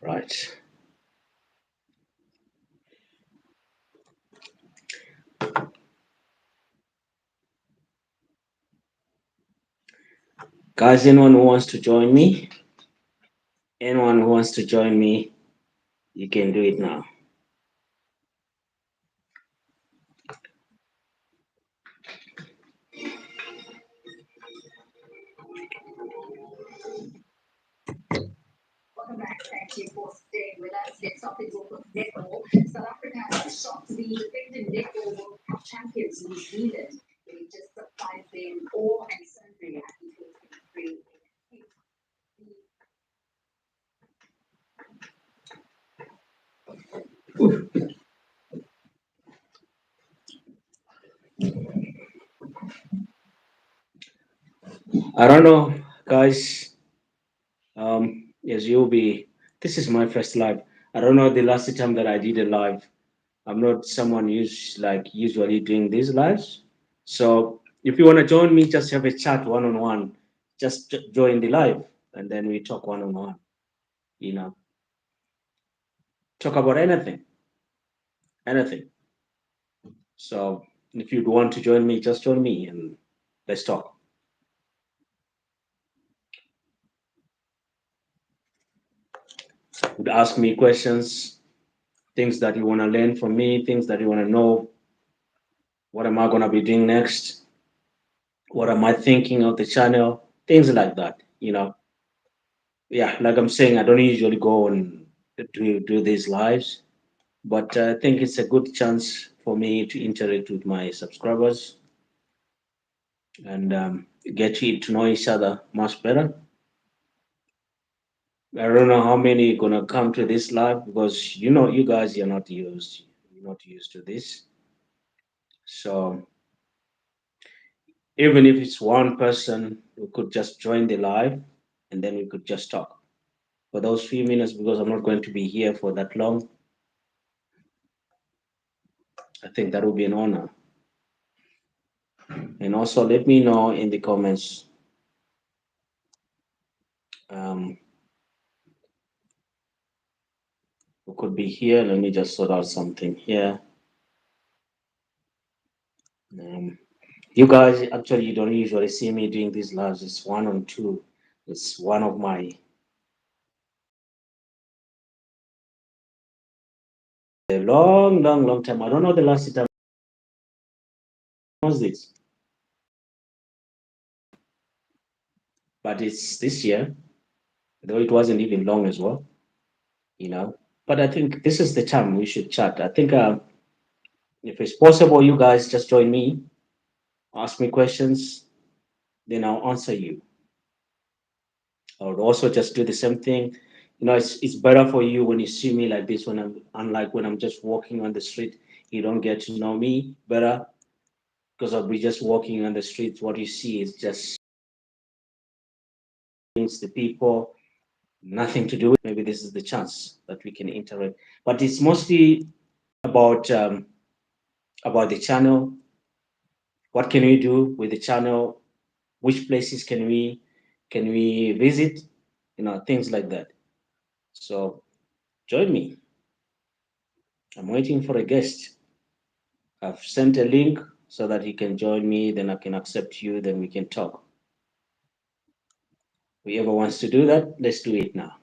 Right. Guys, anyone who wants to join me? Anyone who wants to join me, you can do it now. Welcome back. Thank you for staying with us. Next up is World Netball. South Africa has shocked the defending Netball World Cup champions New Zealand. They just surprised them all and sundry at the 2023. I don't know, guys. As you'll be, this is my first live. I don't know the last time that I did a live. I'm not someone who's like usually doing these lives. So if you want to join me, just have a chat one on one. Just join the live, and then we talk one on one. You know, talk about anything, anything. So if you want to join me, just join me and let's talk. Would ask me questions, things that you want to learn from me, things that you want to know. What am I going to be doing next? What am I thinking of the channel? Things like that. Yeah, like I'm saying, I don't usually go and do these lives, but I think it's a good chance for me to interact with my subscribers and get to know each other much better. I don't know how many gonna come to this live because you guys you're not used to this. So even if it's one person who could just join the live and then we could just talk for those few minutes because I'm not going to be here for that long. I think that would be an honor. And also let me know in the comments um, who could be here. Let me just sort out something here. Um, you guys actually you don't usually see me doing these lives. It's one on two. It's one of my a long, long, long time. I don't know the last time was this, but it's this year, though it wasn't even long as well, you know. But I think this is the time we should chat. I think if it's possible, you guys just join me, ask me questions, then I'll answer you. I would also just do the same thing. It's better for you when you see me like this when I'm unlike when I'm just walking on the street. You don't get to know me better because I'll be just walking on the street. What you see is just things, the people, nothing to do with. Maybe this is the chance that we can interact. But it's mostly about about the channel. What can we do with the channel? Which places can we visit? Things like that. So join me. I'm waiting for a guest. I've sent a link so that you can join me. Then I can accept you. Then we can talk. Whoever wants to do that, let's do it now.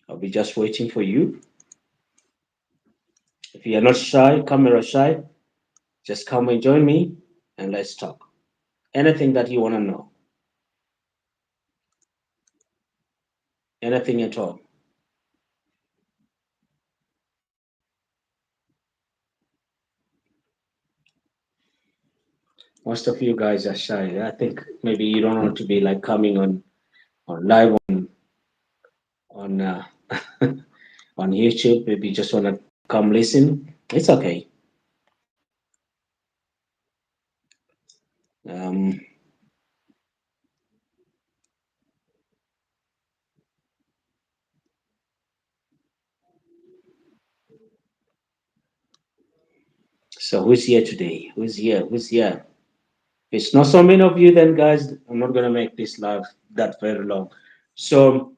I'll be just waiting for you. If you are not shy, camera shy, just come and join me and let's talk. Anything that you want to know, anything at all. Most of you guys are shy. I think maybe you don't want to be like coming on live on on YouTube. Maybe you just want to come listen. It's okay. Um, so who's here today? Who's here? Who's here? If it's not so many of you, then guys, I'm not gonna make this live that very long. So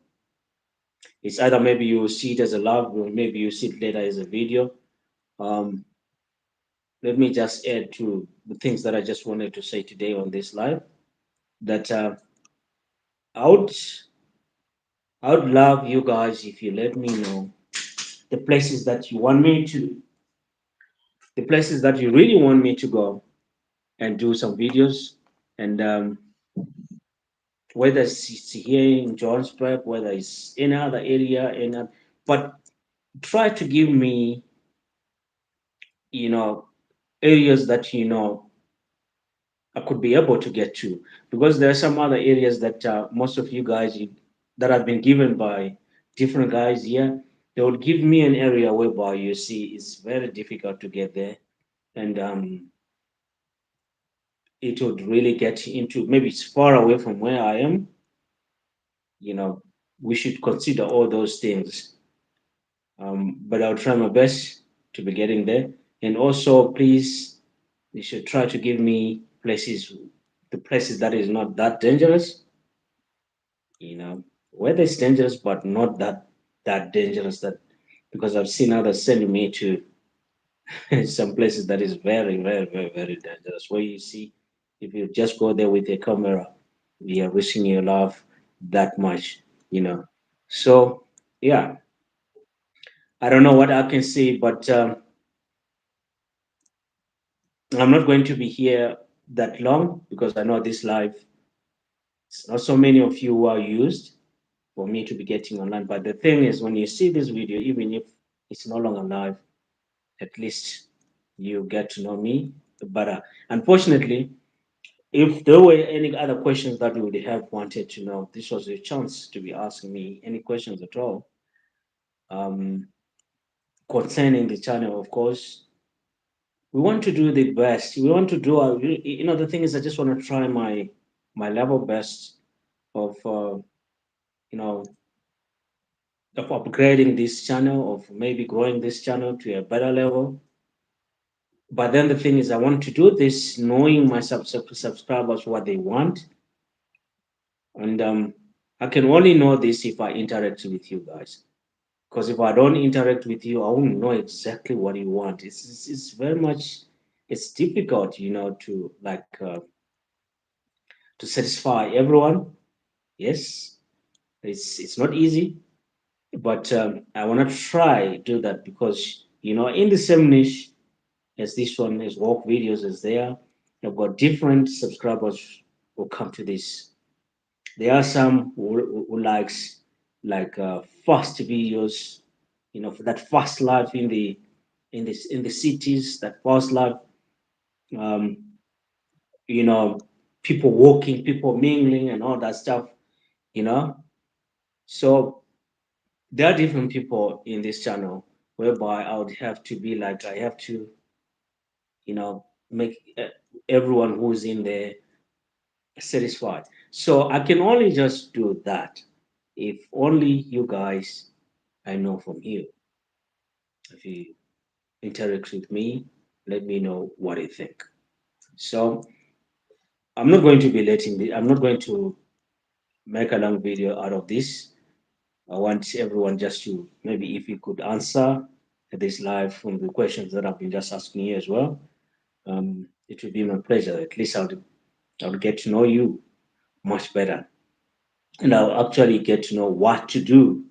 it's either maybe you see it as a live or maybe you see it later as a video. Um, Let me just add to the things that I just wanted to say today on this live that I would I would love you guys if you let me know the places that you want me to, the places that you really want me to go and do some videos, and whether it's here in Johannesburg, whether it's in other area, but try to give me, you know, areas that I could be able to get to, because there are some other areas that most of you guys that have been given by different guys here. They will give me an area whereby you see it's very difficult to get there, and it would really get into, maybe it's far away from where I am. You know, we should consider all those things. But I'll try my best to be getting there. And also, please, you should try to give me places, the places that is not that dangerous. Weather is dangerous, but not that dangerous. That because I've seen others sending me to some places that is very, very, very, very dangerous. Where you see, if you just go there with a camera, you're risking your life that much. You know. So yeah, I don't know what I can say, but I'm not going to be here that long because I know this live. It's not so many of you who are used for me to be getting online. But the thing is, when you see this video, even if it's no longer live, at least you get to know me better. Unfortunately, if there were any other questions that you would have wanted to know, this was your chance to be asking me any questions at all. Um, Concerning the channel, of course, we want to do the best. We want to do our, the thing is, I just want to try my level best of, you know, of upgrading this channel, of maybe growing this channel to a better level. But then the thing is, I want to do this knowing my subscribers what they want, and I can only know this if I interact with you guys. Because if I don't interact with you, I won't know exactly what you want. It's very much it's difficult, to to satisfy everyone. Yes, it's not easy, but I want to try do that because in the same niche as this one, as work videos is there. I've got different subscribers who come to this. There are some who likes fast videos, for that fast life in the cities, that fast life, um, you know, people walking, people mingling, and all that stuff. You know, so there are different people in this channel whereby I would have to be like I have to, make everyone who's in there satisfied. So I can only just do that if only you guys I know from you. If you interact with me, let me know what you think. So I'm not going to be letting I'm not going to make a long video out of this. I want everyone just to maybe if you could answer this live from the questions that I've been just asking you as well. It would be my pleasure. At least I'll get to know you much better, and I'll actually get to know what to do,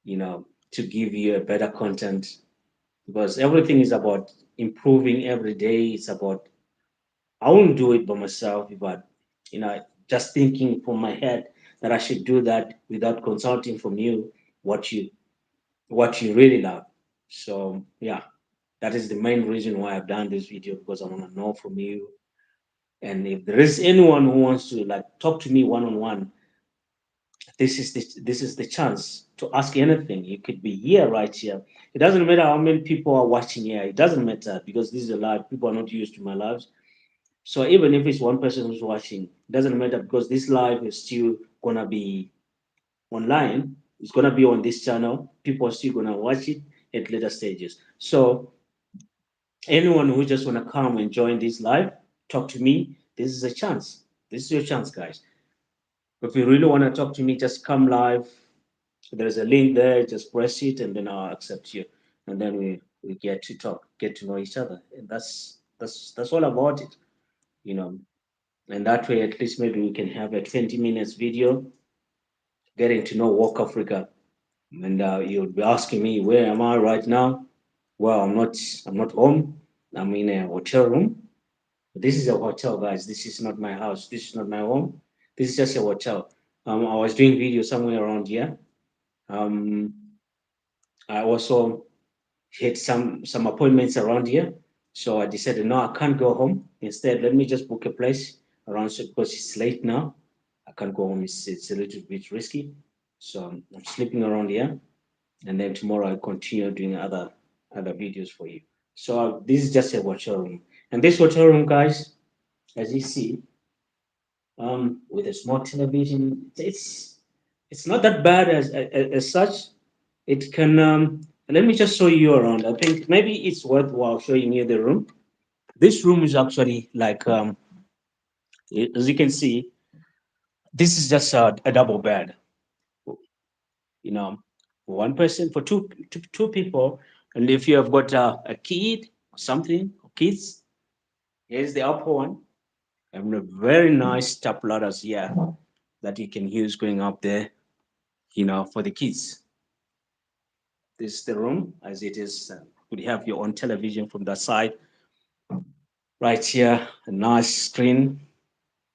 to give you a better content, because everything is about improving every day. It's about, I won't do it by myself, but just thinking from my head that I should do that without consulting from you what you what you really love. So yeah, that is the main reason why I've done this video, because I want to know from you. And if there is anyone who wants to talk to me one on one, this is the chance to ask anything. You could be here, right here. It doesn't matter how many people are watching here. It doesn't matter because this is a live. People are not used to my lives. So even if it's one person who's watching, it doesn't matter because this live is still gonna be online. It's gonna be on this channel. People are still gonna watch it at later stages. So anyone who just wanna come and join this live, talk to me. This is a chance. This is your chance, guys. If you really want to talk to me, just come live. There's a link there, just press it and then I'll accept you. And then we get to talk, get to know each other. And that's all about it, you know. And that way at least maybe we can have a 20 minutes video getting to know Walk Africa. And you'll be asking me where am I right now? Well, I'm not home. I'm in a hotel room. This is a hotel, guys. This is not my house. This is not my home. This is just a hotel. I was doing video somewhere around here. Um, I also had some appointments around here, so I decided no, I can't go home. Instead, let me just book a place around because it's late now. I can't go home. It's a little bit risky, so I'm sleeping around here, and then tomorrow I'll continue doing other videos for you. So this is just a hotel room, and this hotel room, guys, as you see, with a small television, it's not that bad as such. It can let me just show you around. I think maybe it's worthwhile showing you the room. This room is actually like as you can see, this is just a double bed. You know, for one person, for two people, and if you have got a kid or something, or kids, here's the upper one. And a very nice step ladders here that you can use going up there. For the kids. This is the room as it is. You have your own television from that side. Right here, a nice screen.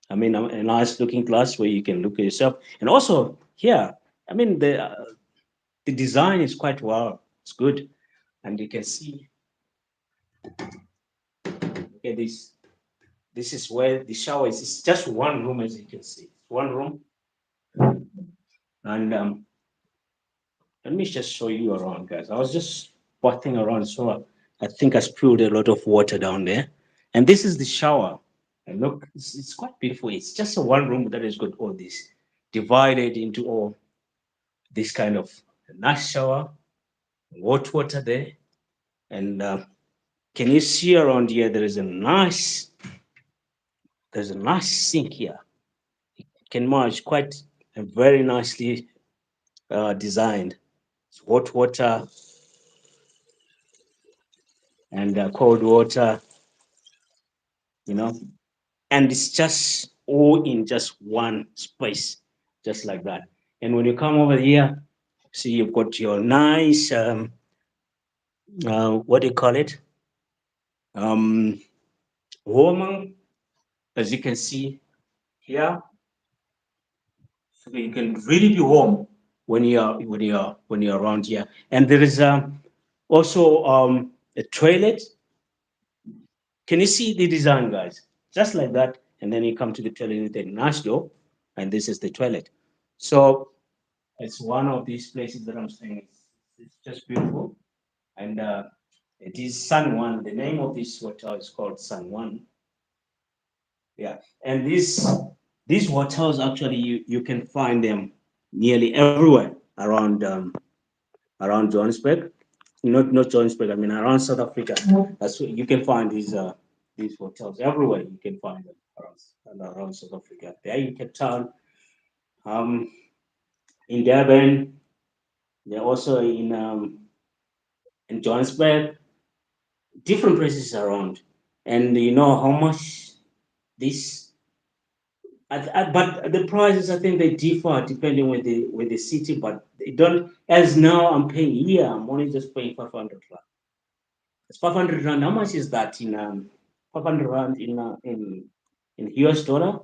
I mean, a nice looking glass where you can look at yourself. And also here, I mean, the design is quite well. It's good, and you can see. Look at this. This is where the shower is. It's just one room, as you can see. It's one room, and let me just show you around, guys. I was just walking around, so I think I spilled a lot of water down there. And this is the shower. And look, it's quite beautiful. It's just a one room that has got all this divided into all this kind of nice shower, hot water there. And can you see around here? There's a nice sink here. You can manage quite very nicely designed. It's hot water and cold water, you know, and it's just all in just one space, just like that. And when you come over here, see you've got your nice what do you call it? Um, warmer, as you can see here, so you can really be warm when you're around here. And there is also a toilet. Can you see the design, guys? Just like that, and then you come to the toilet with a nice door, and this is the toilet. So it's one of these places that I'm saying it's just beautiful. And it is Sun One. The name of this hotel is called Sun One. Yeah. And these hotels actually you can find them nearly everywhere around Johannesburg. Not Johannesburg, I mean around South Africa. That's where you can find these hotels everywhere. You can find them around South Africa. There in Cape Town, um, in Durban, they're also in Johannesburg, different places around. And you know how much this, but the prices I think they differ depending with the city. But they don't. As now I'm paying here, I'm only just paying 500 rand. It's 500 rand. How much is that in 500 rand in US dollar?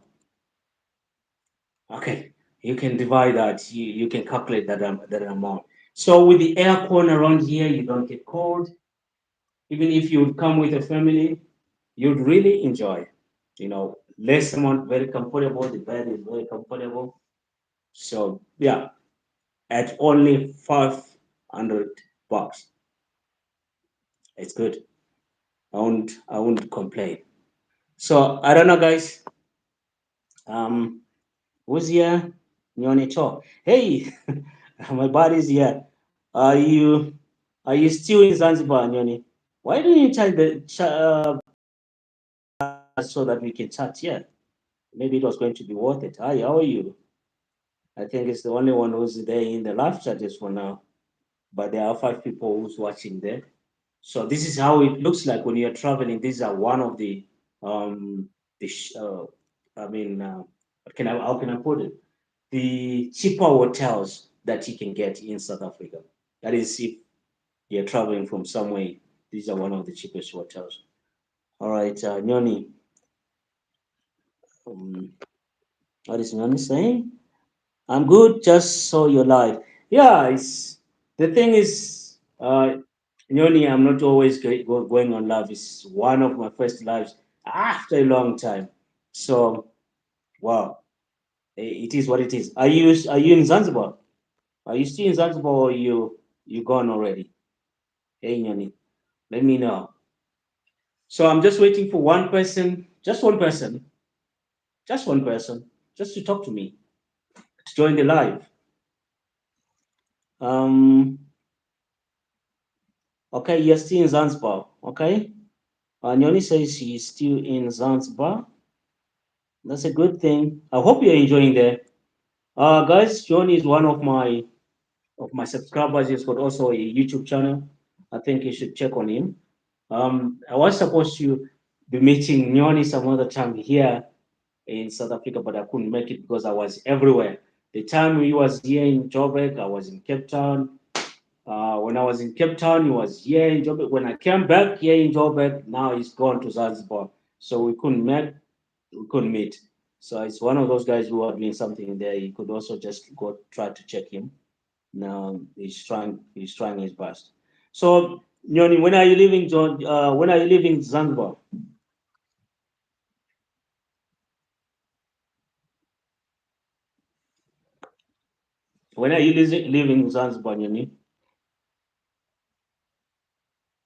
Okay, you can divide that. You can calculate that amount. So with the aircon around here, you don't get cold. Even if you would come with a family, you'd really enjoy. Less amount, very comfortable. The bed is very comfortable. So yeah, at only 500 bucks, it's good. I won't complain. So I don't know, guys. Um, who's here? Nyone Cho. Hey, my body's here. Are you are you still in Zanzibar, Nyone? Why don't you tell so that we can chat here? Maybe it was going to be worth it. Hi, how are you? I think it's the only one who's there in the live chat just for now. But there are five people who's watching there. So this is how it looks like when you're traveling. These are one of um the I mean what can how can I put it? The cheaper hotels that you can get in South Africa. That is if you're traveling from somewhere. These are one of the cheapest hotels. All right, Nyoni, um, what is Nyoni saying? I'm good, just saw your live. Yeah, it's the thing is, Nyoni, I'm not always going on live. It's one of my first lives after a long time. So, wow, it is what it is. Are you in Zanzibar? Are you still in Zanzibar or you gone already? Hey, Nyoni, let me know. So I'm just waiting for just one person, just to talk to me, to join the live. Um, okay, you're still in Zanzibar. Okay. Nyoni says she's still in Zanzibar. That's a good thing. I hope you're enjoying there. Guys, Johnny is one of my subscribers. He's got also a YouTube channel. I think you should check on him. I was supposed to be meeting Nyoni some other time here in South Africa, but I couldn't make it because I was everywhere. The time he was here in Joburg, I was in Cape Town. When I was in Cape Town, he was here in Joburg. When I came back here in Joburg, now he's gone to Zanzibar. So we couldn't meet. So it's one of those guys who are doing something there. You could also just go try to check him. Now he's trying his best. So Nyoni, when are you leaving John when are you leaving Zanzibar? When are you leaving Zanzibar, Nyoni?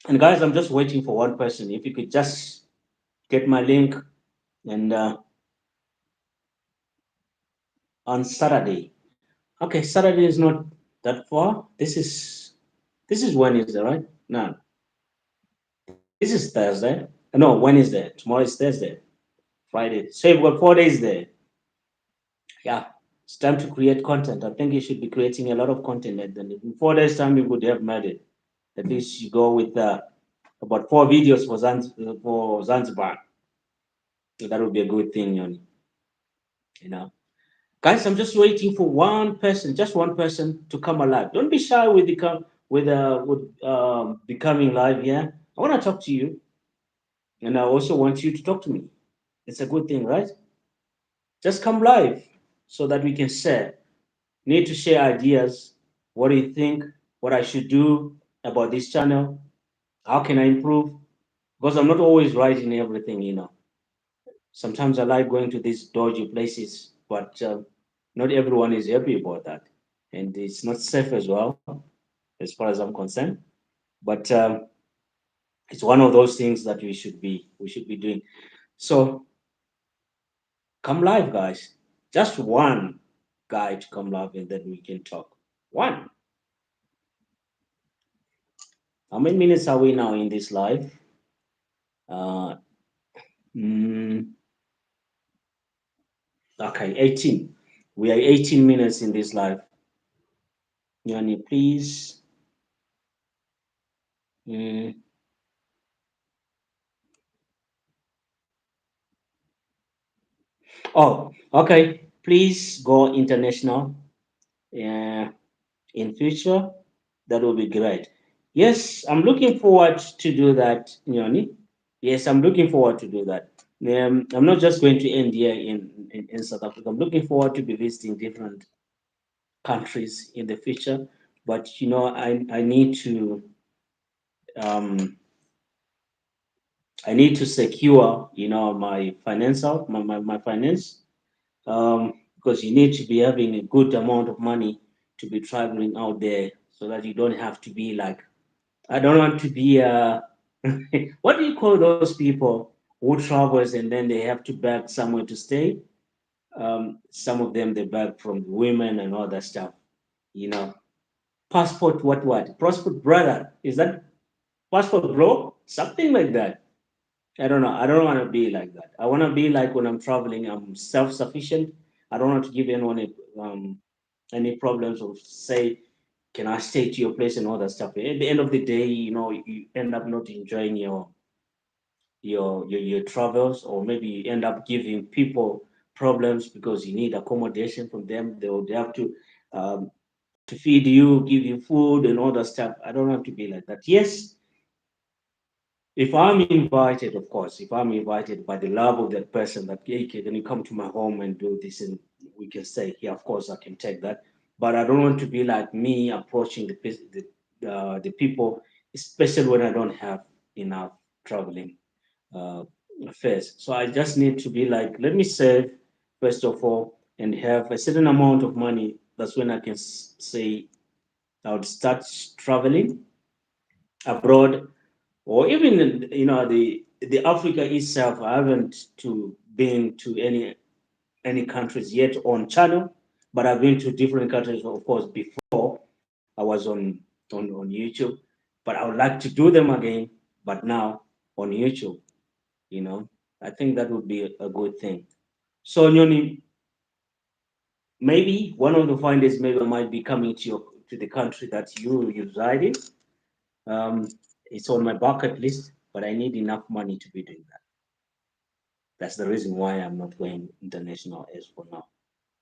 And guys, I'm just waiting for one person. If you could just get my link and on Saturday. Okay, Saturday is not that far. This is Wednesday, right? No, this is Thursday. No, Wednesday. Tomorrow is Thursday. Friday. So you've got 4 days there. Yeah, it's time to create content. I think you should be creating a lot of content. And then in 4 days' time, you could have made it. At least you go with about 4 videos for Zanzibar. So that would be a good thing, you know. Guys, I'm just waiting for one person, just one person to come alive. Don't be shy with becoming live. Yeah, I want to talk to you, and I also want you to talk to me. It's a good thing, right? Just come live so that we can share. Need to share ideas. What do you think? What I should do about this channel? How can I improve? Because I'm not always right in everything. Sometimes I like going to these dodgy places, but not everyone is happy about that. And it's not safe as well, as far as I'm concerned. But it's one of those things that we should be doing. So come live, guys. Just one guy to come live, and then we can talk. One. How many minutes are we now in this live? Uh, mm, okay, 18. We are 18 minutes in this live. Yani, please. Mm, oh, okay. Please go international. Yeah, in future, that will be great. Yes, I'm looking forward to do that, Nyoni. Yes, I'm looking forward to do that. I'm not just going to end here in South Africa. I'm looking forward to be visiting different countries in the future. But I need to um, secure my my finance, because you need to be having a good amount of money to be traveling out there, so that you don't have to be like, I don't want to be what do you call those people who travels and then they have to beg somewhere to stay? Some of them they beg from women and all that stuff. You know, passport what? Passport brother? Is that passport bro? Something like that. I don't know. I don't want to be like that. I want to be like when I'm traveling. I'm self-sufficient. I don't want to give anyone any problems of say, can I stay to your place and all that stuff. At the end of the day, you end up not enjoying your travels, or maybe you end up giving people problems because you need accommodation from them. They have to feed you, give you food and all that stuff. I don't want to be like that. Yes, if I'm invited, of course, if I'm invited by the love of that person, that hey, can you come to my home and do this, and we can say, yeah, of course, I can take that. But I don't want to be like me approaching the people, especially when I don't have enough traveling uh, fares. So I just need to be like, let me save first of all and have a certain amount of money. That's when I can say I would start traveling abroad, or even the Africa itself. I haven't to been to any countries yet on channel, but I've been to different countries, of course, before I was on YouTube. But I would like to do them again, but now on YouTube. You know, I think that would be a good thing. So Nyoni, maybe one of the findings maybe might be coming to the country that you reside in. Um, it's on my bucket list, but I need enough money to be doing that. That's the reason why I'm not going international as for now.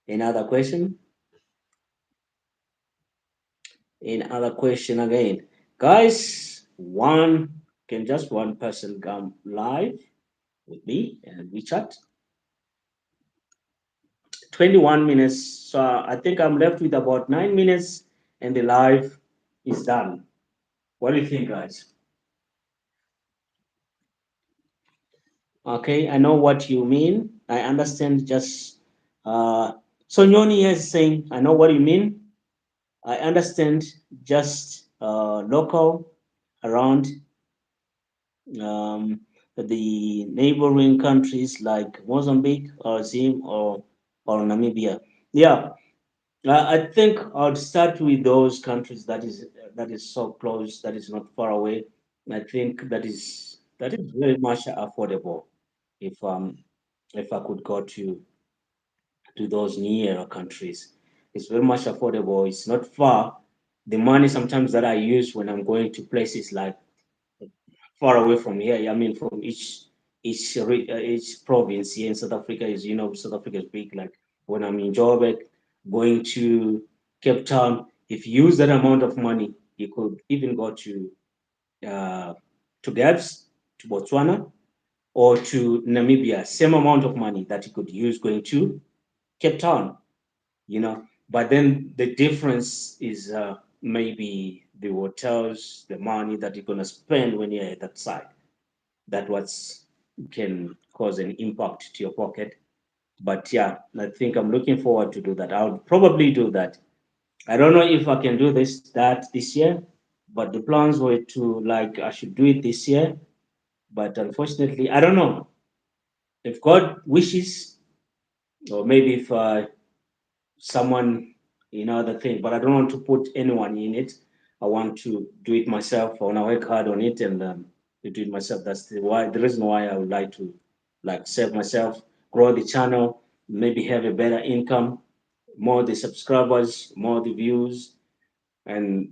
Any other question? Any other question again? Guys, just one person come live with me and we chat? 21 minutes. So I think I'm left with about 9 minutes and the live is done. What do you think, guys? Okay, I know what you mean. I understand just so Nyoni is saying, I know what you mean. I understand just local around um, the neighboring countries like Mozambique or Zim or Namibia. Yeah, I think I'll start with those countries that is so close, that is not far away. I think that is very much affordable. If I could go to those nearer countries, it's very much affordable. It's not far. The money sometimes that I use when I'm going to places like far away from here. I mean, from each province here in South Africa is, South Africa is big. Like when I'm in Joburg, going to Cape Town, if you use that amount of money, you could even go uh, to Gabs, to Botswana, or to Namibia. Same amount of money that you could use going to Cape Town. But then the difference is maybe the hotels, the money that you're gonna spend when you're at that side. That what's can cause an impact to your pocket. But yeah, I think I'm looking forward to do that. I'll probably do that. I don't know if I can do this year, but the plans were to like I should do it this year. But unfortunately, I don't know if God wishes, or maybe if someone other thing. But I don't want to put anyone in it. I want to do it myself. I want to work hard on it and to do it myself. That's the reason why I would like to like save myself, grow the channel, maybe have a better income, more the subscribers, more the views, and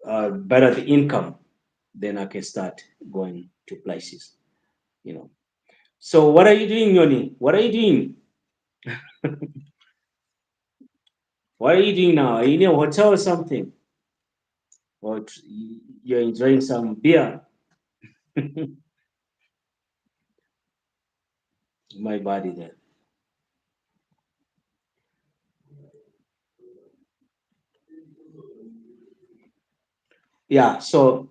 better the income. Then I can start going to places. You know. So what are you doing, Yoni? What are you doing? What are you doing now? Are you in a hotel or something? Or you're enjoying some beer? My body there. Yeah. So,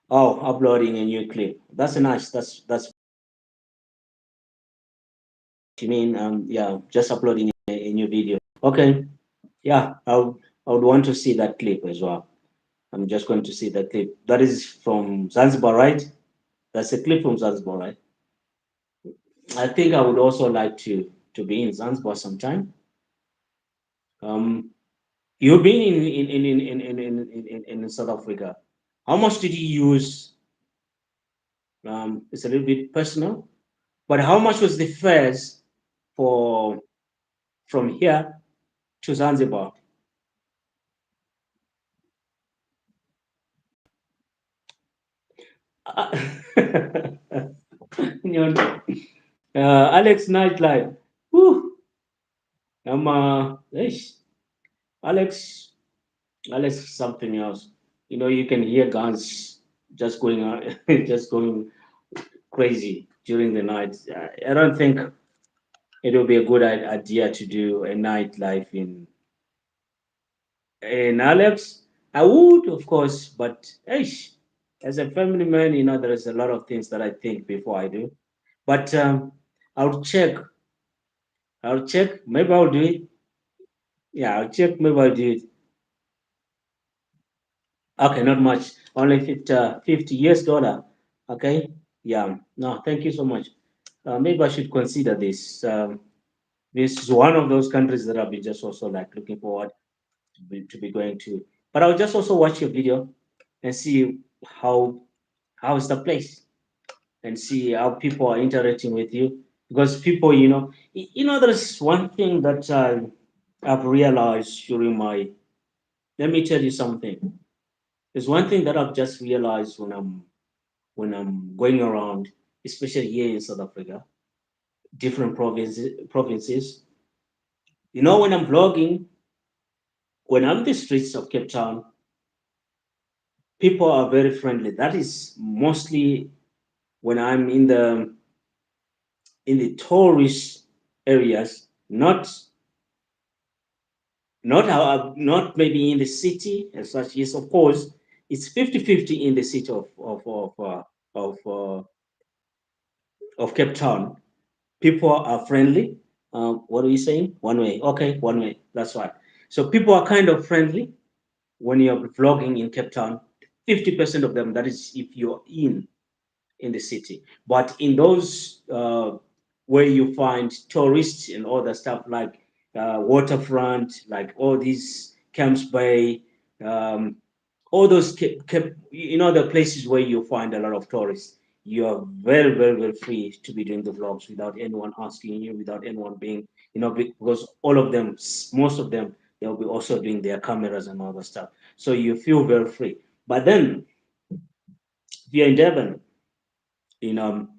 uploading a new clip. That's nice. That's what you mean. Yeah, just uploading a new video. Okay. Yeah, I would want to see that clip as well. I'm just going to see that clip. That is from Zanzibar, right? That's a clip from Zanzibar, right? I think I would also like to be in Zanzibar sometime. Um, you've been in South Africa. How much did you use? It's a little bit personal, but how much was the fares for from here to Zanzibar. Uh, you know, Alex nightlife. Whew, ish, Alex, Alex is something else. You can hear guns just going on, just going crazy during the night. I don't think it will be a good idea to do a nightlife in Alex. I would, of course, but ish, as a family man, there is a lot of things that I think before I do. But I'll check. I'll check. Maybe I'll do it. Yeah, I'll check. Maybe I'll do it. Okay, not much. Only 50 US dollar. Okay. Yeah. No, thank you so much. Maybe I should consider this. This is one of those countries that I'll be just also like looking forward to be going to. But I'll just also watch your video and see how is the place and see how people are interacting with you. Because people, there's one thing that I've realized during my. Let me tell you something. There's one thing that I've just realized when I'm going around, especially here in South Africa, different provinces. When I'm vlogging, when I'm in the streets of Cape Town, people are very friendly. That is mostly when I'm in the tourist areas, not maybe in the city as such. Yes, of course, it's 50-50 in the city of uh, of Cape Town. People are friendly. What are you saying? One way. Okay, one way. That's right. So people are kind of friendly when you're vlogging in Cape Town. 50% of them. That is if you're in the city. But in those where you find tourists and all the stuff like waterfront, like all these Camps Bay, um, all those the places where you find a lot of tourists, you are very, very, very free to be doing the vlogs without anyone asking you, without anyone being, because all of them, most of them, they'll be also doing their cameras and all that stuff. So you feel very free. But then, if you're in Durban, you know,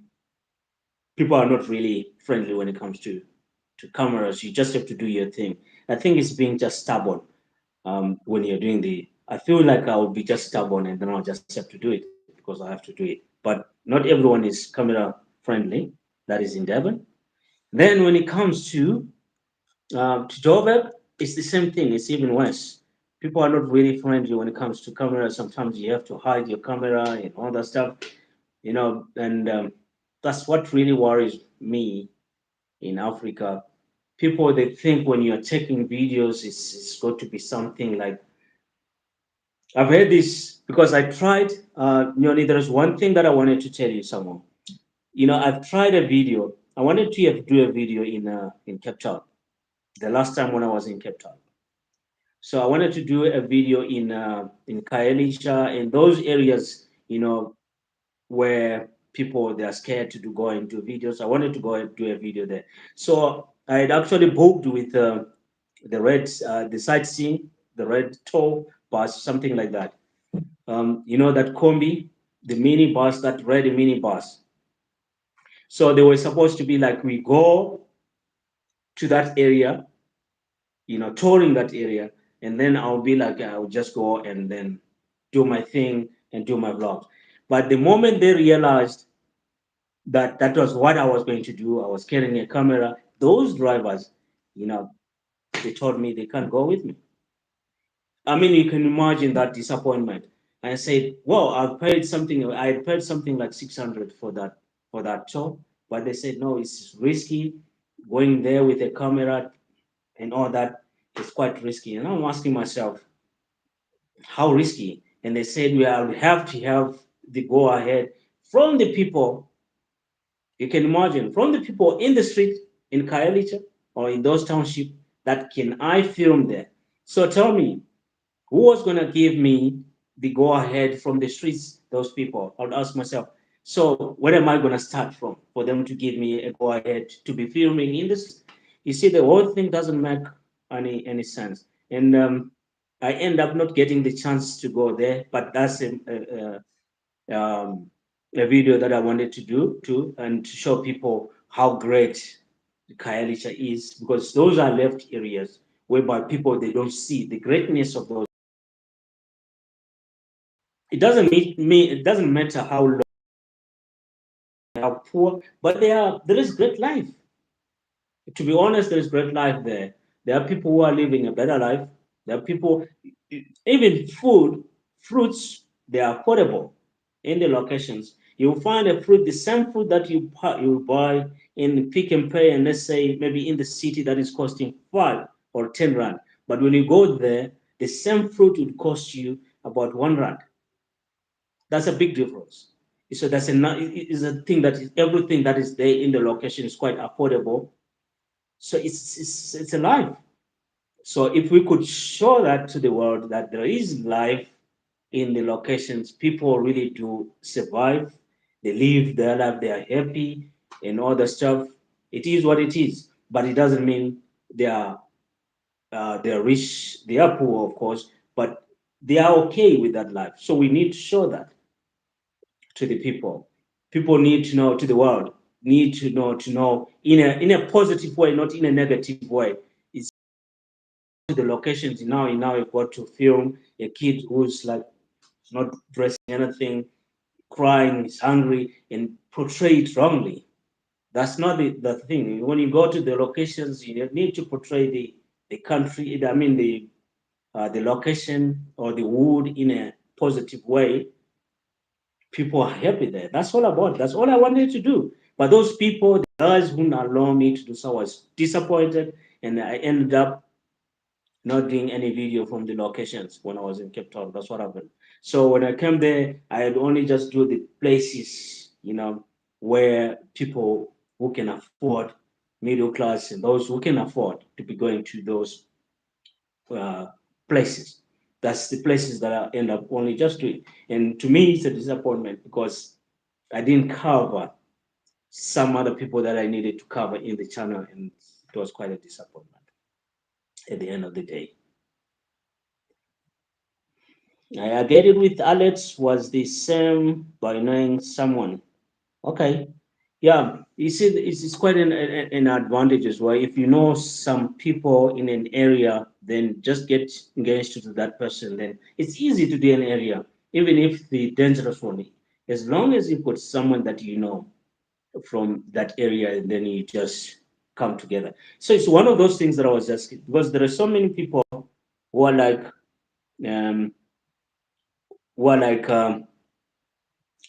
people are not really friendly when it comes to cameras. You just have to do your thing. I think it's being just stubborn when you're doing the. I feel like I will be just stubborn and then I'll just have to do it because I have to do it. But not everyone is camera friendly. That is in Devon. Then when it comes to Joburg, it's the same thing. It's even worse. People are not really friendly when it comes to camera. Sometimes you have to hide your camera and all that stuff, and that's what really worries me in Africa. People they think when you're taking videos, it's going to be something like I've heard this because I tried. There's one thing that I wanted to tell you, someone. I've tried a video. I wanted to do a video in Cape Town. The last time when I was in Cape Town, so I wanted to do a video in Kaelisha and those areas, where people they are scared to go and do videos. I wanted to go and do a video there. So I had actually booked with the sightseeing, the red tour bus, something like that. That combi, the mini bus, that red mini bus. So they were supposed to be like we go to that area, touring that area, and then I'll be like I'll just go and then do my thing and do my vlogs. But the moment they realized that was what I was going to do. I was carrying a camera. Those drivers, you know, they told me they can't go with me. I mean, you can imagine that disappointment. I said, "Well, I've paid something. I had paid something like 600 for that tour, but they said no, it's risky. Going there with a camera and all that is quite risky." And I'm asking myself, how risky? And they said we have to have the go ahead from the people. You can imagine from the people in the street in Kaelicha or in those townships that can I film there. So tell me, who was gonna give me the go ahead from the streets? Those people. I would ask myself. So where am I gonna start from for them to give me a go ahead to be filming in this? You see, the whole thing doesn't make any sense, and I end up not getting the chance to go there. But that's a video that I wanted to do too, and to show people how great Khayelitsha is, because those are left areas whereby people they don't see the greatness of those. It doesn't me. It doesn't matter how low, how poor, but there is great life. To be honest, there is great life there. There are people who are living a better life. There are people, even food, fruits, they are affordable in the locations. You'll find a fruit, the same fruit that you buy in Pick and Pay, and let's say maybe in the city that is costing 5 or 10 rand. But when you go there, the same fruit would cost you about 1 rand. That's a big difference. So that's is a thing that is everything that is there in the location is quite affordable. So it's alive. So if we could show that to the world that there is life in the locations, people really do survive. They live their life, they are happy and all the stuff. It is what it is, but it doesn't mean they are they are rich, they are poor, of course, but they are okay with that life. So we need to show that to the people. People need to know, to the world, need to know in a positive way, not in a negative way. It's the locations now you've got to film a kid who's like not dressing anything, crying, is hungry, and portray it wrongly. That's not the thing. When you go to the locations, you need to portray the country. I mean the location or the wood in a positive way. People are happy there. That's all about. That's all I wanted to do. But those people, the guys who allow me to do so, was disappointed, and I ended up not doing any video from the locations when I was in Cape Town. That's what happened. So when I came there, I had only just do the places, where people who can afford, middle class, and those who can afford to be going to those uh, places. That's the places that I end up only just doing. And to me, it's a disappointment because I didn't cover some other people that I needed to cover in the channel, and it was quite a disappointment at the end of the day. I get it with Alex was the same by knowing someone. Okay. Yeah, you see, it's quite an advantage as well. If you know some people in an area, then just get engaged to that person. Then it's easy to do an area, even if the dangerous one. As long as you've got someone that you know from that area, and then you just come together. So it's one of those things that I was asking because there are so many people who are like, um, who are like,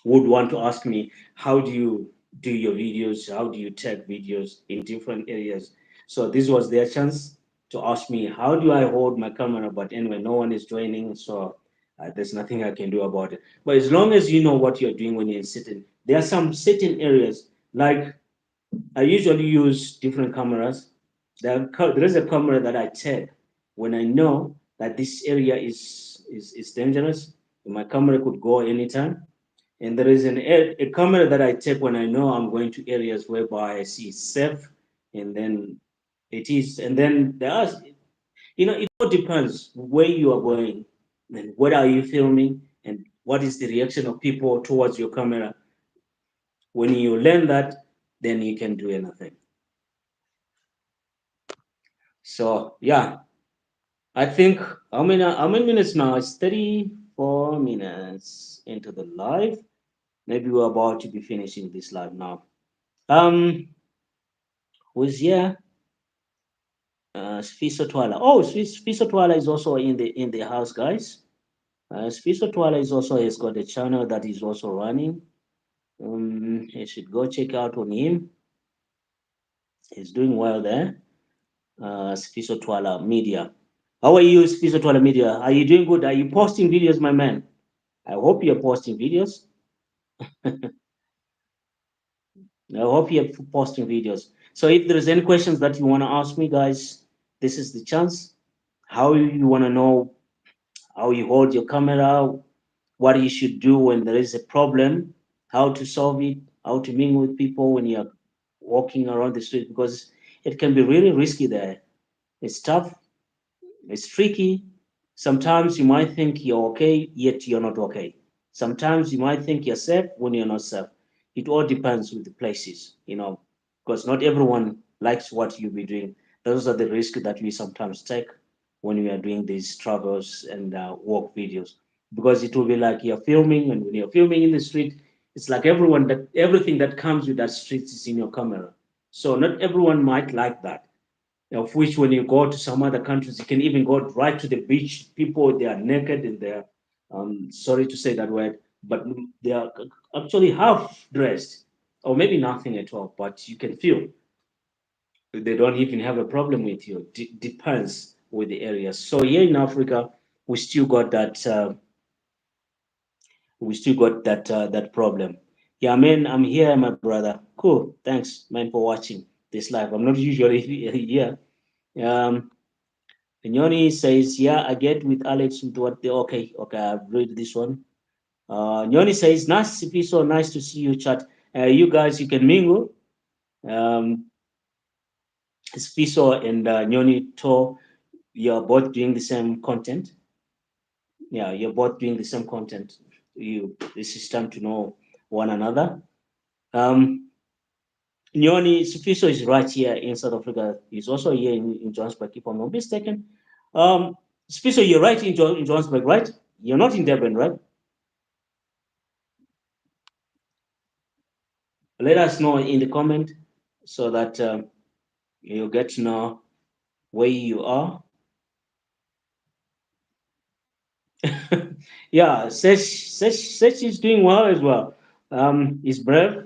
would want to ask me, how do you do your videos? How do you take videos in different areas? So this was their chance to ask me, how do I hold my camera? But anyway, no one is joining, so there's nothing I can do about it. But as long as you know what you're doing when you're sitting, there are some certain areas, like I usually use different cameras. There is a camera that I take when I know that this area is dangerous. My camera could go anytime, and there is a camera that I take when I know I'm going to areas whereby I see it's safe, and then it is. And then there are, it all depends where you are going, and what are you filming, and what is the reaction of people towards your camera. When you learn that, then you can do anything. So yeah, I think how many minutes now? It's 34 minutes into the live. Maybe we're about to be finishing this live now. Um, who's here? Sfiso Twala. Oh, Sfiso Twala is also in the house, guys. Sfiso Twala is also has got a channel that is also running. You should go check out on him. He's doing well there. Sfiso Twala Media. How are you, Sfiso Twala Media? Are you doing good? Are you posting videos, my man? I hope you're posting videos. I hope you're posting videos. So if there's any questions that you want to ask me, guys, this is the chance. How you want to know how you hold your camera, what you should do when there is a problem, how to solve it, how to mingle with people when you're walking around the street. Because it can be really risky there. It's tough, it's tricky. Sometimes you might think you're okay, yet you're not okay. Sometimes you might think you're safe when you're not safe. It all depends with the places, because not everyone likes what you'll be doing. Those are the risks that we sometimes take when we are doing these travels and walk videos. Because it will be like you're filming, and when you're filming in the street, it's like everything that comes with that street is in your camera. So not everyone might like that, of which when you go to some other countries, you can even go right to the beach. People, they are naked and they're, sorry to say that word, but they are actually half dressed, or maybe nothing at all, but you can feel they don't even have a problem with you. Depends with the area. So here in Africa, we still got that. That problem. Yeah, man, I'm here, my brother. Cool. Thanks, man, for watching this live. I'm not usually here. Um, Nyoni says, yeah, I get with Alex with what the okay, I've read this one. Nyoni says, nice to be so nice to see you chat. You guys, you can mingle. Um, Spiso and Nyoni To, you're both doing the same content. Yeah, you're both doing the same content. This is time to know one another. Um, Nyoni Spiso is right here in South Africa. He's also here in Johannesburg, if I'm not mistaken. Um, Spiso, you're right in Johannesburg, right? You're not in Durban, right? Let us know in the comment so that you get to know where you are. Yeah, Sech is doing well as well. He's brave.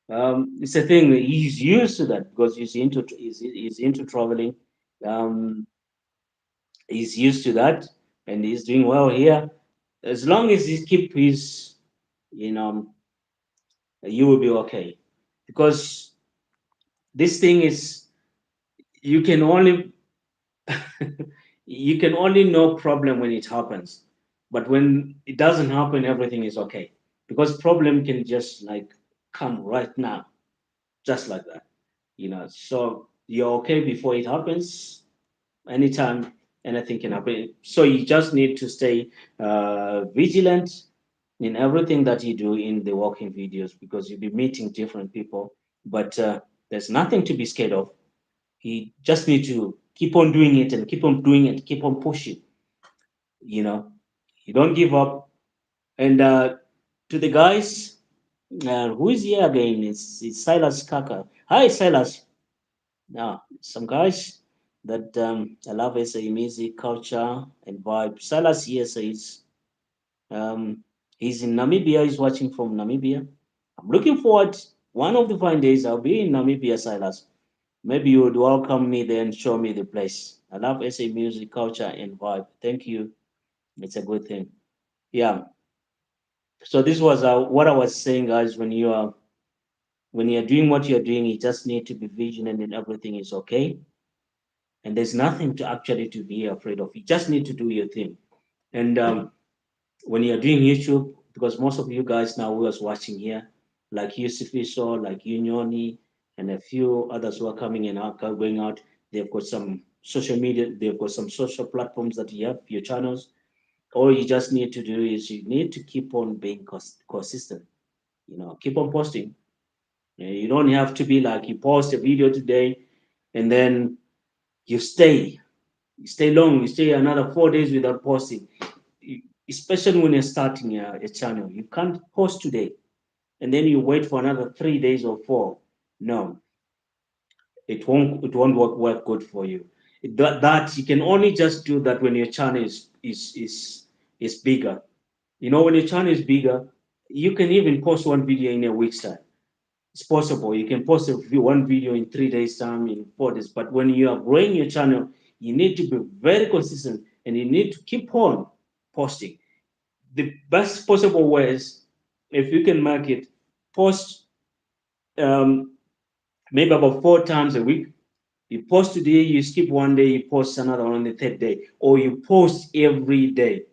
It's a thing. He's used to that because he's into traveling. Um, he's used to that, and he's doing well here. As long as he keep his, you know, you will be okay. Because this thing is, you can only you can only know problem when it happens, but when it doesn't happen, everything is okay, because problem can just like come right now, just like that, so you're okay before it happens. Anytime, anything can happen, so you just need to stay vigilant in everything that you do in the walking videos, because you'll be meeting different people, but there's nothing to be scared of. You just need to keep on doing it and keep on doing it, keep on pushing. You know, you don't give up. And to the guys, who is here again? It's Silas Kaka. Hi, Silas. Now, some guys that I love SA music, culture, and vibe. Silas here says he's in Namibia. He's watching from Namibia. I'm looking forward. One of the fine days I'll be in Namibia, Silas. Maybe you would welcome me there and show me the place. I love SA music, culture, and vibe. Thank you. It's a good thing. Yeah. So this was what I was saying, guys. When you're doing what you're doing, you just need to be vigilant, and everything is okay. And there's nothing to actually to be afraid of. You just need to do your thing. And when you're doing YouTube, because most of you guys now who was watching here, like Yusuf Iso, like Unioni, and a few others who are coming in out, going out, they've got some social media, they've got some social platforms that you have, your channels. All you just need to do is you need to keep on being consistent. Keep on posting. You don't have to be like you post a video today and then you stay long, you stay another 4 days without posting. Especially when you're starting a channel, you can't post today and then you wait for another 3 days or four. No, it won't work good for you. That you can only just do that when your channel is bigger. When your channel is bigger, you can even post one video in a week's time. It's possible. You can post one video in 3 days' time, in 4 days. But when you are growing your channel, you need to be very consistent and you need to keep on posting. The best possible ways, if you can make it, post um, maybe about 4 times a week. You post today, you skip one day, you post another on the third day, or you post every day.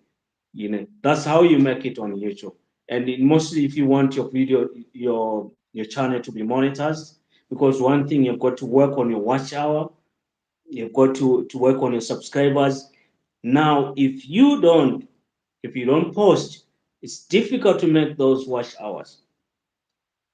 That's how you make it on YouTube. And mostly, if you want your video, your channel to be monetized, because one thing you've got to work on your watch hour, you've got to work on your subscribers. Now, if you don't post, it's difficult to make those watch hours.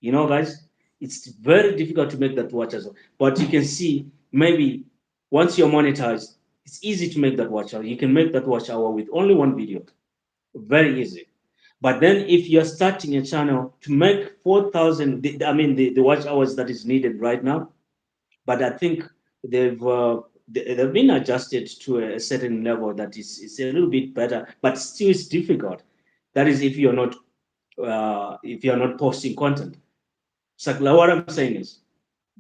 Guys, it's very difficult to make that watch hours. But you can see maybe once you're monetized, it's easy to make that watch hour. You can make that watch hour with only one video. Very easy. But then if you're starting a channel to make 4,000, I mean the watch hours that is needed right now, but I think they've been adjusted to a certain level that is a little bit better, but still it's difficult. That is if you're not posting content. So like what I'm saying is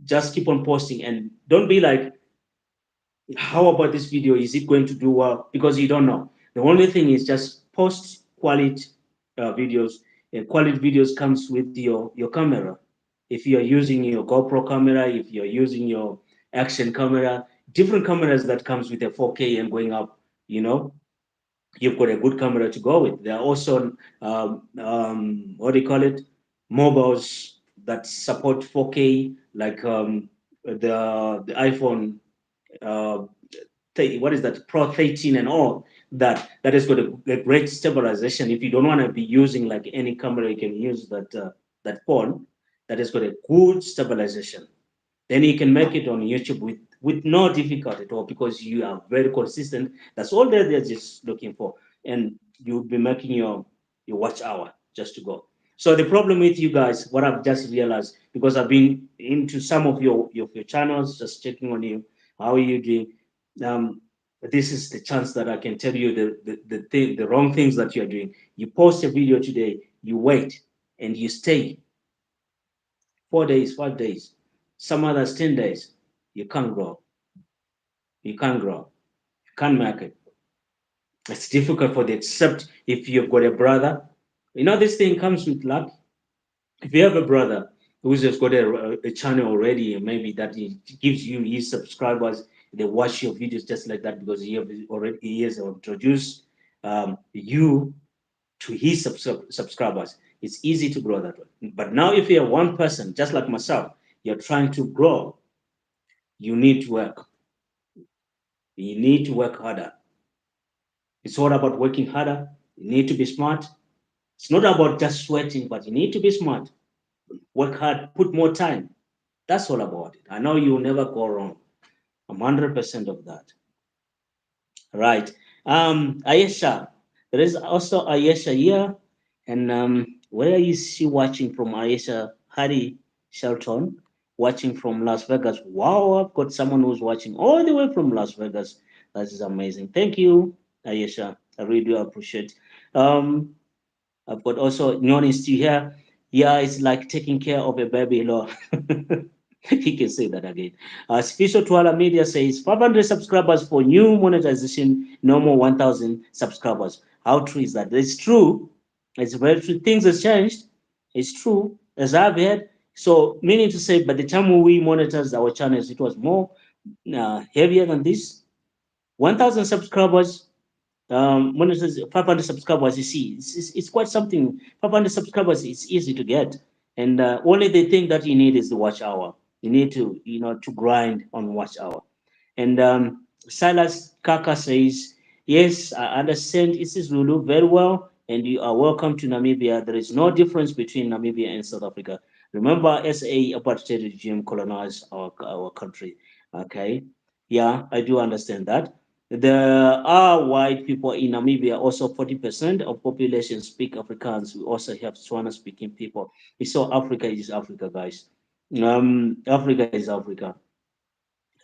just keep on posting and don't be like, how about this video? Is it going to do well? Because you don't know. The only thing is just post quality videos. And quality videos comes with your camera. If you're using your GoPro camera, if you're using your action camera, different cameras that comes with a 4K and going up, you know, you've got a good camera to go with. There are also what do you call it? Mobiles that support 4K, like the iPhone uh, what is that, Pro 13 and all that has got a great stabilization. If you don't want to be using like any camera, you can use that phone that has got a good stabilization. Then you can make it on YouTube with no difficulty at all because you are very consistent. That's all they're just looking for, and you'll be making your watch hour just to go. So the problem with you guys, what I've just realized, because I've been into some of your channels, just checking on you, how are you doing? Um, this is the chance that I can tell you the wrong things that you're doing. You post a video today, you wait, and you stay 4 days, 5 days, some others 10 days. You can't grow. You can't grow. You can't make it. It's difficult for the except if you've got a brother. This thing comes with luck. If you have a brother who's just got a channel already, and maybe that he gives you his subscribers, they watch your videos just like that because he has introduced you to his subscribers. It's easy to grow that way. But now, if you're one person, just like myself, you're trying to grow, you need to work. You need to work harder. It's all about working harder. You need to be smart. It's not about just sweating, but you need to be smart. Work hard, put more time. That's all about it. I know you'll never go wrong. I'm 100% of that. Right. Ayesha. There is also Ayesha here. And where is she watching from, Ayesha? Harry Shelton, watching from Las Vegas. Wow, I've got someone who's watching all the way from Las Vegas. That is amazing. Thank you, Ayesha. I really do appreciate. Um, I've got also Nyon still here. Yeah, it's like taking care of a baby. Lord. He can say that again. Sufficient Twala Media says 500 subscribers for new monetization, no more 1,000 subscribers. How true is that? It's true. It's very true. Things have changed. It's true. As I've heard. So, meaning to say, by the time we monetized our channels, it was more heavier than this. 1,000 subscribers, when it says 500 subscribers, you see, it's quite something. 500 subscribers, it's easy to get. And only the thing that you need is the watch hour. You need to grind on watch hour. And Silas Kaka says, yes, I understand Isis Lulu very well, and you are welcome to Namibia. There is no difference between Namibia and South Africa. Remember, SA apartheid regime colonized our country. Okay, yeah, I do understand that. There are white people in Namibia. Also, 40% of population speak Afrikaans. We also have Tswana speaking people. So Africa is Africa, guys. Africa is Africa,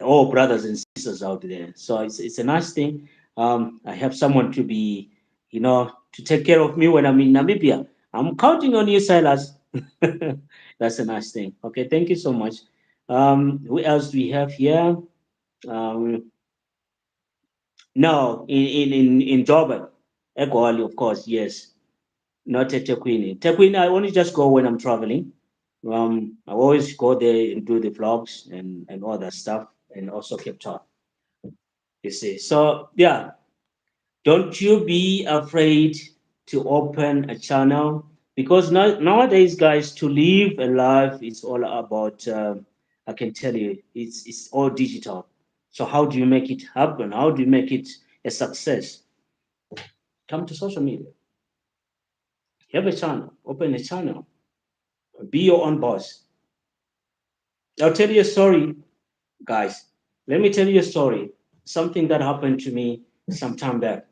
all brothers and sisters out there. So it's a nice thing. I have someone to be, to take care of me when I'm in Namibia. I'm counting on you, Silas. That's a nice thing. Okay, thank you so much. Who else do we have here? Um, no, in Joburg, Egoali, of course, yes. Not at Tequini. Tequini, I only just go when I'm traveling. I always go there and do the vlogs and all that stuff, and also Cape Town. You see, so yeah, don't you be afraid to open a channel because nowadays, guys, to live a life is all about I can tell you it's all digital. So how do you make it happen? How do you make it a success? Come to social media. Have a channel, open a channel, be your own boss. I'll tell you a story, guys. Let me tell you a story. Something that happened to me some time back.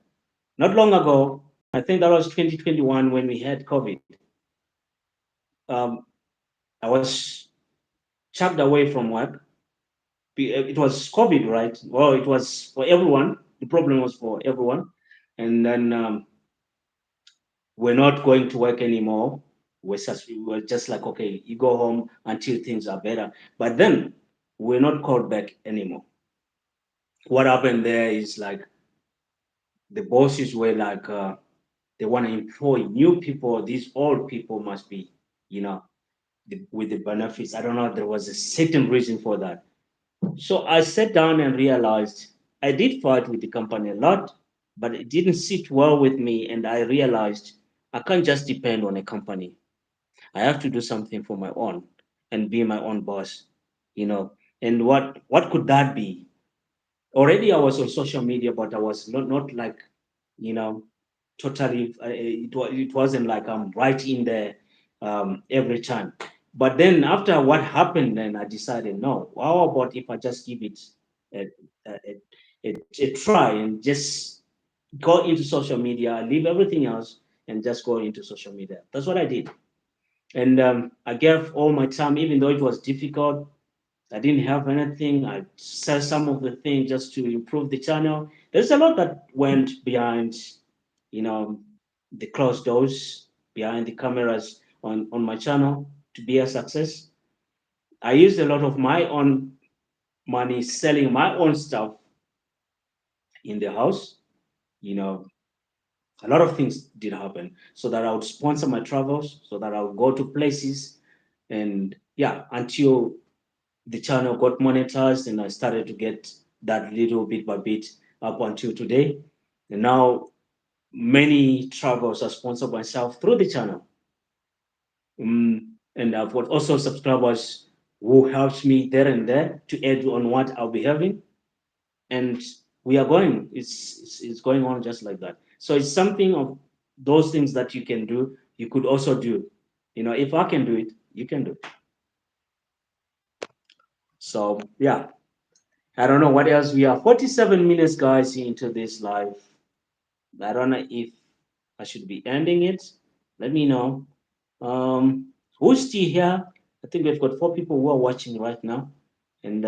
Not long ago, I think that was 2021 when we had COVID. Um, I was chucked away from work. It was COVID, right? Well, it was for everyone. The problem was for everyone. And then we're not going to work anymore. We were just like, okay, you go home until things are better. But then we're not called back anymore. What happened there is like the bosses were like, they want to employ new people. These old people must be, you know, with the benefits. I don't know. There was a certain reason for that. So I sat down and realized I did fight with the company a lot, but it didn't sit well with me. And I realized I can't just depend on a company. I have to do something for my own and be my own boss, you know. And what could that be? Already I was on social media, but I was not like, you know, totally. It wasn't like I'm right in there every time. But then after what happened, then I decided, no. How about if I just give it a, a, a try and just go into social media, leave everything else, and just go into social media. That's what I did. And I gave all my time, even though it was difficult. I didn't have anything. I said some of the things just to improve the channel. There's a lot that went behind, you know, the closed doors, behind the cameras on my channel to be a success. I used a lot of my own money selling my own stuff in the house. You know, a lot of things did happen so that I would sponsor my travels, so that I would go to places. And yeah, until the channel got monetized and I started to get that little bit by bit up until today. And now many travels are sponsored myself through the channel. And I've got also subscribers who helps me there and there to add on what I'll be having. And we are going, it's going on just like that. So it's something of those things that you can do, you could also do. You know, if I can do it, you can do it. So yeah, I don't know what else. We are 47 minutes, guys, into this live. I don't know if I should be ending it. Let me know. Who's still here? I think we've got 4 people who are watching right now. And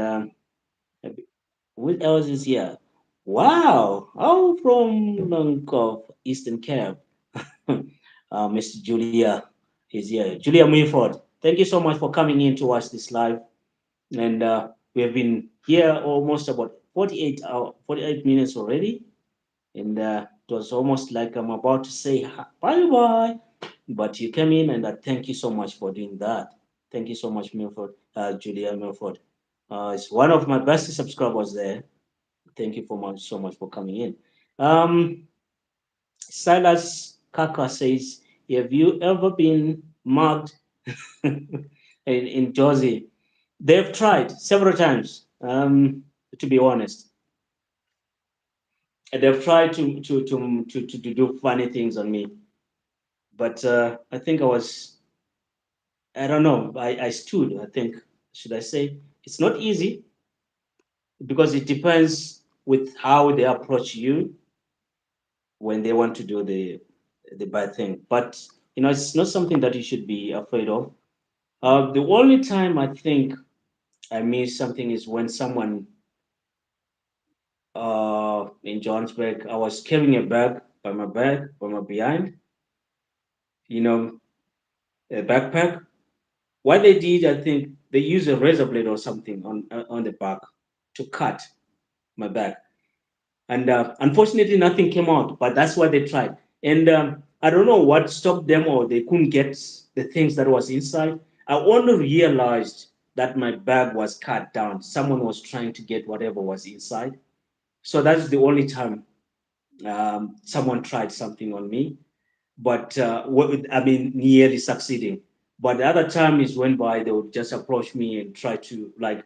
who else is here? Wow. Oh, from Longcov, Eastern Cape. Mr. Julia is here. Julia Milford, thank you so much for coming in to watch this live. And we have been here almost about 48 minutes already. And it was almost like I'm about to say bye bye, but you came in, and thank you so much for doing that. Thank you so much, Milford, Julia Milford. It's one of my best subscribers there. Thank you so much for coming in. Silas Kaka says, have you ever been mugged in Josie? They've tried several times, to be honest. They've tried to do funny things on me, but I think I don't know, I stood. I think, should I say, it's not easy because it depends with how they approach you when they want to do the bad thing. But it's not something that you should be afraid of. The only time I think I miss something is when someone in Johannesburg, I was carrying a bag by my behind, you know, a backpack. What they did, I think they used a razor blade or something on the back to cut my back. And unfortunately, nothing came out. But that's what they tried. And I don't know what stopped them, or they couldn't get the things that was inside. I only realized that my bag was cut down. Someone was trying to get whatever was inside. So that's the only time someone tried something on me. But I mean, nearly succeeding. But the other time is when by they would just approach me and try to like,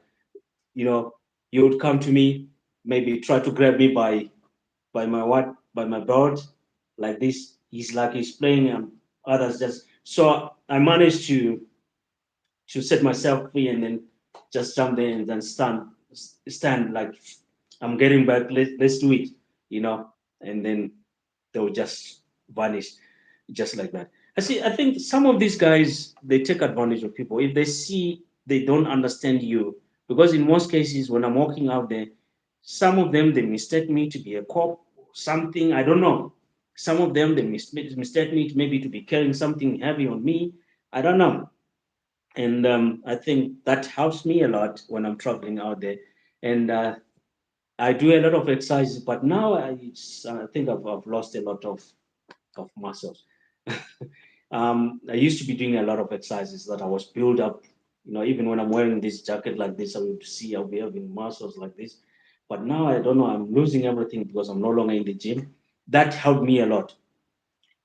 you know, you would come to me, maybe try to grab me by my what by my belt like this. He's like he's playing and others just so I managed to set myself free and then just jump there and then stand like I'm getting back, let's do it, you know, and then they will just vanish just like that. I think some of these guys they take advantage of people if they see they don't understand you because in most cases when I'm walking out there, some of them they mistake me to be a cop, something I don't know. Some of them they mistake me to maybe to be carrying something heavy on me. I don't know, and I think that helps me a lot when I'm traveling out there. And I do a lot of exercises, but now I think I've lost a lot of muscles. I used to be doing a lot of exercises that I was built up. You know, even when I'm wearing this jacket like this, I would see I'll be having muscles like this. But now I don't know. I'm losing everything because I'm no longer in the gym. That helped me a lot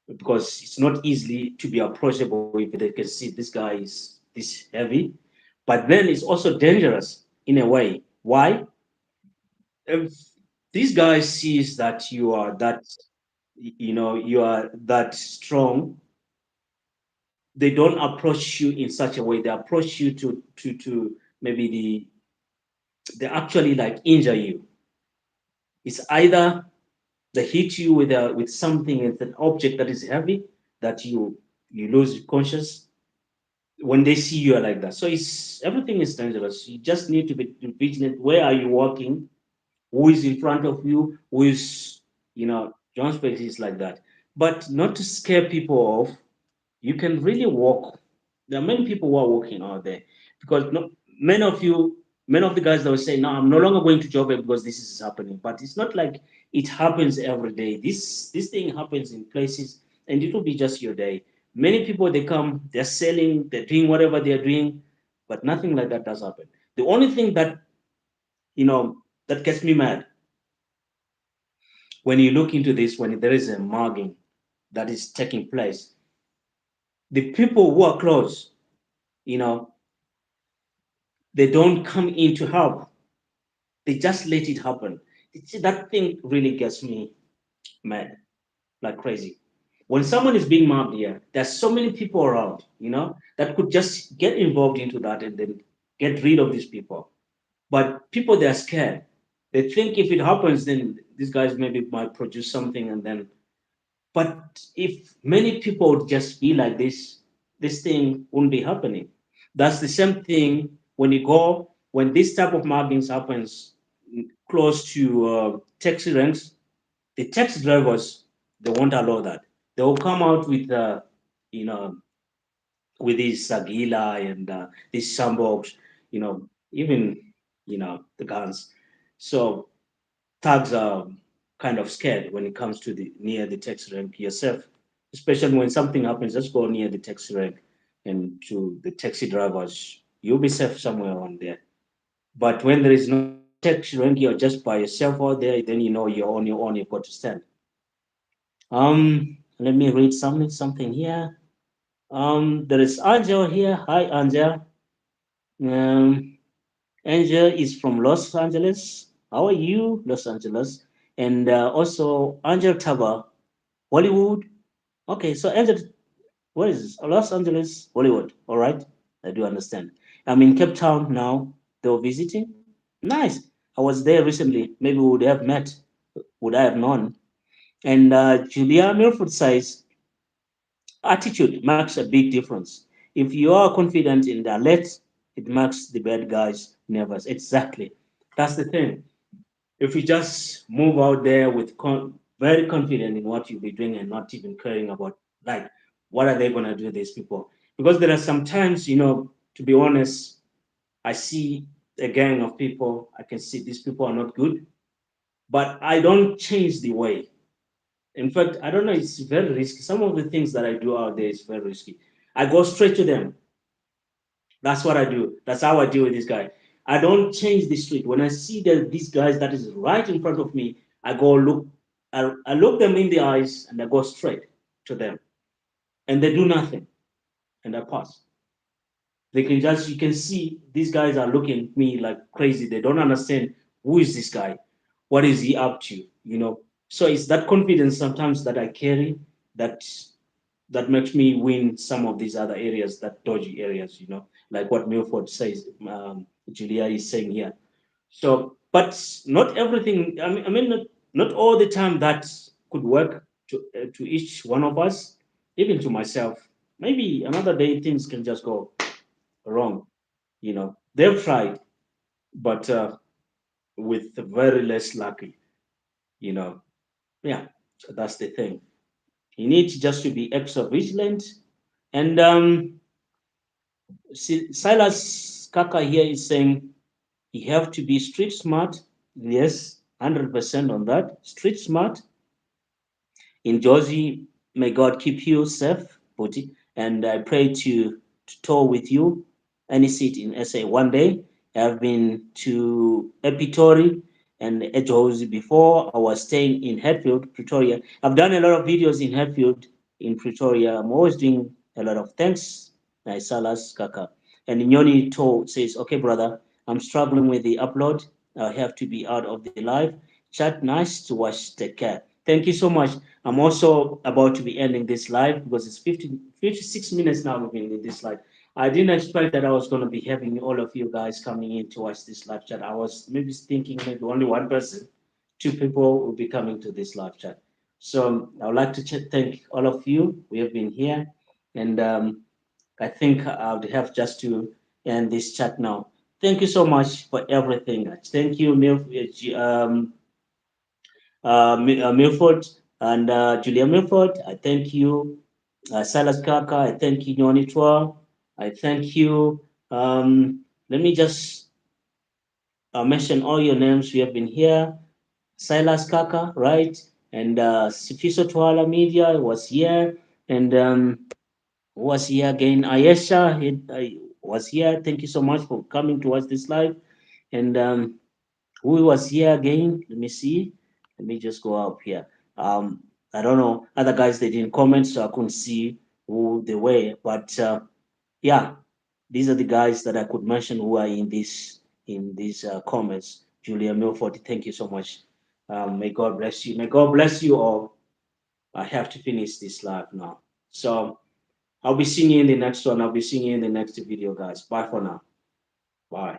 because it's not easily to be approachable if they can see this guy is this heavy. But then it's also dangerous in a way. Why? If these guys sees that you are that you are that strong, they don't approach you in such a way. They approach you to maybe they actually like injure you. It's either they hit you with something, it's an object that is heavy that you lose conscious when they see you are like that. So it's everything is dangerous. You just need to be vigilant. Where are you walking? Who is in front of you? Who is John's place is like that. But not to scare people off. You can really walk. There are many people who are walking out there because no, many of the guys that will say, "No, I'm no longer going to job because this is happening." But it's not like it happens every day. This thing happens in places, and it will be just your day. Many people they come, they're selling, they're doing whatever they're doing, but nothing like that does happen. The only thing that that gets me mad when you look into this, when there is a mugging that is taking place, the people who are close, you know, they don't come in to help. They just let it happen. That thing really gets me mad, like crazy. When someone is being mobbed here, there's so many people around, that could just get involved into that and then get rid of these people. But people, they're scared. They think if it happens, then these guys maybe might produce something and then. But if many people would just be like this thing wouldn't be happening. That's the same thing when this type of markings happens close to taxi ranks. The taxi drivers they won't allow that. They will come out with you know with these sagila and these sandbox, even the guns. So thugs are kind of scared when it comes to the near the taxi rank yourself, especially when something happens. Just go near the taxi rank and to the taxi drivers. You'll be safe somewhere around there. But when there is no taxi rank, you're just by yourself out there. Then you're on your own. You've got to stand. Let me read something here. There is Angel here. Hi, Angel. Um, Angel is from Los Angeles. How are you, Los Angeles? And also Angel Taba, Hollywood. Okay, so Angel, what is this? Los Angeles, Hollywood. All right, I do understand. I'm in Cape Town now. They were visiting. Nice. I was there recently. Maybe we would have met. Would I have known? And Julia Milford says, attitude makes a big difference. If you are confident in the alert, it makes the bad guys nervous. Exactly. That's the thing. If you just move out there with very confident in what you'll be doing and not even caring about like what are they gonna do these people? Because there are sometimes, to be honest, I see a gang of people, I can see these people are not good, but I don't change the way. In fact, I don't know, it's very risky. Some of the things that I do out there is very risky. I go straight to them. That's what I do. That's how I deal with this guy. I don't change the street. When I see these guys that is right in front of me, I go look. I look them in the eyes and I go straight to them, and they do nothing, and I pass. They can just, you can see these guys are looking at me like crazy. They don't understand who is this guy, what is he up to, you know. So it's that confidence sometimes that I carry that makes me win some of these other areas, that dodgy areas, you know, like what Milford says, Julia is saying here. So, but not everything. I mean, not all the time that could work to each one of us, even to myself. Maybe another day things can just go wrong. You know, they've tried, but with very less lucky. You know, yeah. So that's the thing. You need just to be extra vigilant. And Silas Kaka here is saying you have to be street smart. Yes, 100% on that. Street smart. In Josie, may God keep you safe, Poti. And I pray to tour with you any seat in SA one day. I've been to Epitori and Josie before. I was staying in Hatfield, Pretoria. I've done a lot of videos in Hatfield, in Pretoria. I'm always doing a lot of thanks. Salas Kaka. And Nyoni To says, okay, brother, I'm struggling with the upload. I have to be out of the live. Chat, nice to watch. Take care. Thank you so much. I'm also about to be ending this live because it's 56 minutes now we've been in this live. I didn't expect that I was going to be having all of you guys coming in to watch this live chat. I was maybe thinking maybe only one person, two people will be coming to this live chat. So I would like to thank all of you. We have been here, and I think I would have just to end this chat now. Thank you so much for everything. Thank you, Milford and Julia Milford. I thank you, Silas Kaka. I thank you, Nyoni Twa. I thank you. Let me just mention all your names. We have been here. Silas Kaka, right? And Sifiso Twala Media was here. And who was here again? Ayesha was here. Thank you so much for coming to watch this live. And who was here again? Let me see. Let me just go up here. I don't know. Other guys they didn't comment, so I couldn't see who they were. But yeah, these are the guys that I could mention who are in these comments. Julia Milford, thank you so much. May God bless you. May God bless you all. I have to finish this live now. So I'll be seeing you in the next one. I'll be seeing you in the next video, guys. Bye for now. Bye.